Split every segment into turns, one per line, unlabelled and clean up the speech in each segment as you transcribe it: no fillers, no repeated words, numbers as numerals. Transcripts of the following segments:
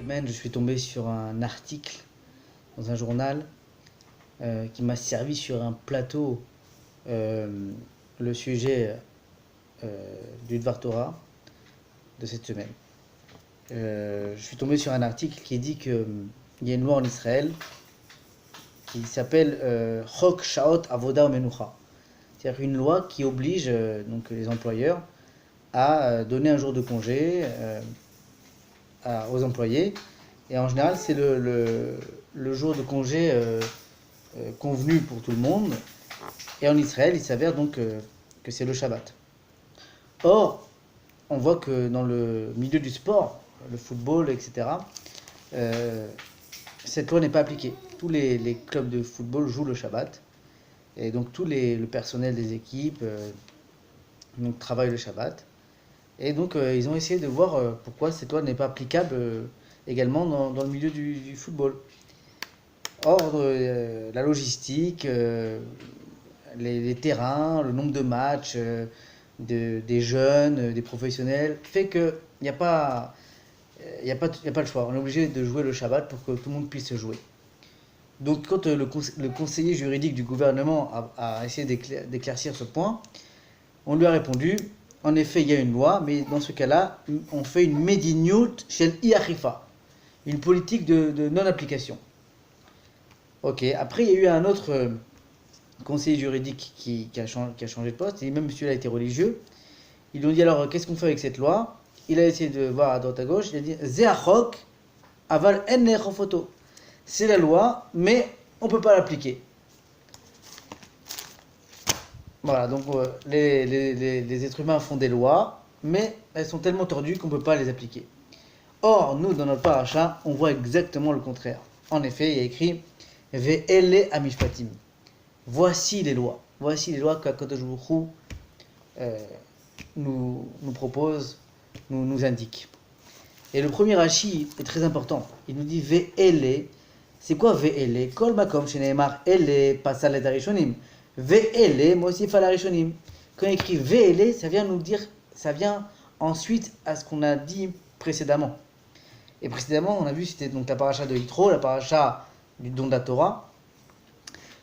semaine, je suis tombé sur un article dans un journal qui m'a servi sur un plateau le sujet du Dvar Torah de cette semaine. Je suis tombé sur un article qui dit qu'il y a une loi en Israël qui s'appelle Chok Shaot Avoda Menucha. C'est-à-dire une loi qui oblige donc les employeurs à donner un jour de congé aux employés. Et en général, c'est le jour de congé convenu pour tout le monde. Et en Israël, il s'avère donc que c'est le Shabbat. Or, on voit que dans le milieu du sport, le football, etc., cette loi n'est pas appliquée. Tous les clubs de football jouent le Shabbat. Et donc le personnel des équipes donc, travaille le Shabbat. Et donc ils ont essayé de voir pourquoi cette loi n'est pas applicable également dans le milieu du football. Or, la logistique, les terrains, le nombre de matchs des jeunes, des professionnels, fait qu'il n'y a pas le choix. On est obligé de jouer le Shabbat pour que tout le monde puisse jouer. Donc quand le conseiller juridique du gouvernement a essayé d'éclaircir ce point, on lui a répondu, en effet il y a une loi, mais dans ce cas-là, on fait une mediniout shel i-achifa, une politique de non-application. Ok, après il y a eu un autre conseiller juridique qui a changé de poste, et même celui-là a été religieux. Ils lui ont dit alors qu'est-ce qu'on fait avec cette loi? Il a essayé de voir à droite à gauche, il a dit Zeachok aval en nechofoto. C'est la loi, mais on ne peut pas l'appliquer. Voilà, donc les êtres humains font des lois, mais elles sont tellement tordues qu'on ne peut pas les appliquer. Or, nous, dans notre paracha, on voit exactement le contraire. En effet, il y a écrit Ve'ele amishpatim. Voici les lois. Voici les lois qu'Akadosh Baruch Hu nous propose, nous indique. Et le premier Rashi est très important. Il nous dit Ve'ele. C'est quoi Ve'ele? Kol makom sheneemar ele pasal et arishonim. Ve'ele mosif al arishonim. Quand il écrit Ve'ele, ça vient ensuite à ce qu'on a dit précédemment. Et précédemment, on a vu, c'était donc la paracha de Yitro, la paracha du don de la Torah.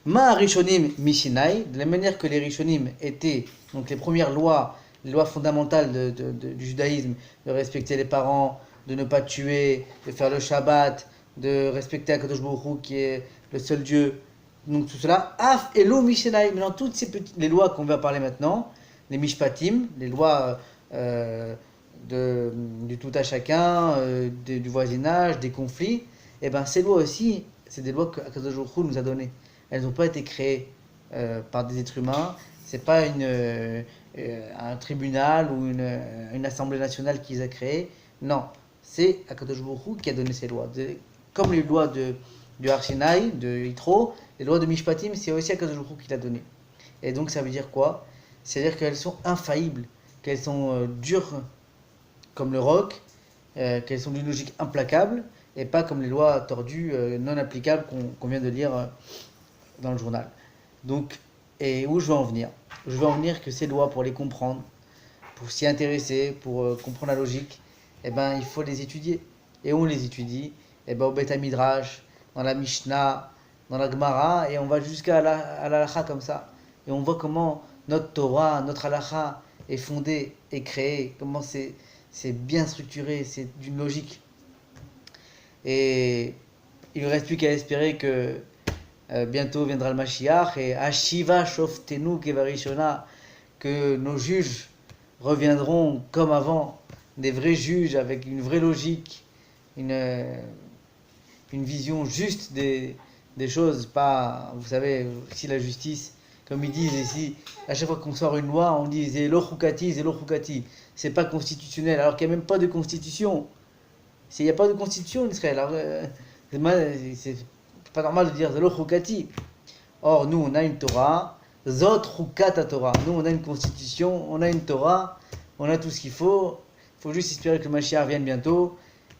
Ma arishonim mishinai, de la manière que les rishonim étaient, donc les premières lois, les lois fondamentales du judaïsme, de respecter les parents, de ne pas tuer, de faire le Shabbat, de respecter Akadosh Baruch Hu qui est le seul Dieu. Donc tout cela, Af Elo Mishenai, maintenant toutes les lois qu'on va parler maintenant, les Mishpatim, les lois du tout à chacun, du voisinage, des conflits, et bien ces lois aussi, c'est des lois que Akadosh Baruch Hu nous a données. Elles n'ont pas été créées par des êtres humains, c'est pas un tribunal ou une assemblée nationale qui les a créées, non, c'est Akadosh Baruch Hu qui a donné ces lois. Comme les lois du Har Sinai, de Yitro, les lois de Mishpatim, c'est aussi Akadosh Baruch Hu qui l'a donné. Et donc ça veut dire quoi? C'est-à-dire qu'elles sont infaillibles, qu'elles sont dures comme le roc, qu'elles sont d'une logique implacable, et pas comme les lois tordues, non applicables qu'on vient de lire dans le journal. Donc, et où je veux en venir? Je veux en venir que ces lois, pour les comprendre, pour s'y intéresser, pour comprendre la logique, eh ben, il faut les étudier. Et où on les étudie? Eh ben, au Beth Midrash, dans la Mishnah, dans la Gemara, et on va jusqu'à la Halacha comme ça. Et on voit comment notre Torah, notre Halacha est fondée et créée, comment c'est bien structuré, c'est d'une logique. Et il ne reste plus qu'à espérer que bientôt viendra le Mashiach et Ashiva Shoftenu Kevarishona, que nos juges reviendront comme avant, des vrais juges avec une vraie logique, une vision juste des choses, pas, vous savez, si la justice, comme ils disent ici, à chaque fois qu'on sort une loi, on dit Zelo Chukati, c'est pas constitutionnel, alors qu'il n'y a même pas de constitution. Il n'y a pas de constitution en Israël, alors c'est pas normal de dire Zelo Chukati. Or, nous, on a une Torah, Zot Chukata Torah. Nous, on a une constitution, on a une Torah, on a tout ce qu'il faut. Il faut juste espérer que le Mashiach vienne bientôt.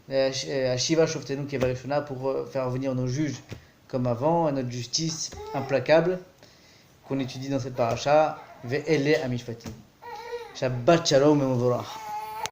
Shiva Shoftenu Kevarishona, pour faire venir nos juges comme avant, notre justice implacable qu'on étudie dans cette paracha. Ve'ele amishpatim. Shabbat shalom et mevorach.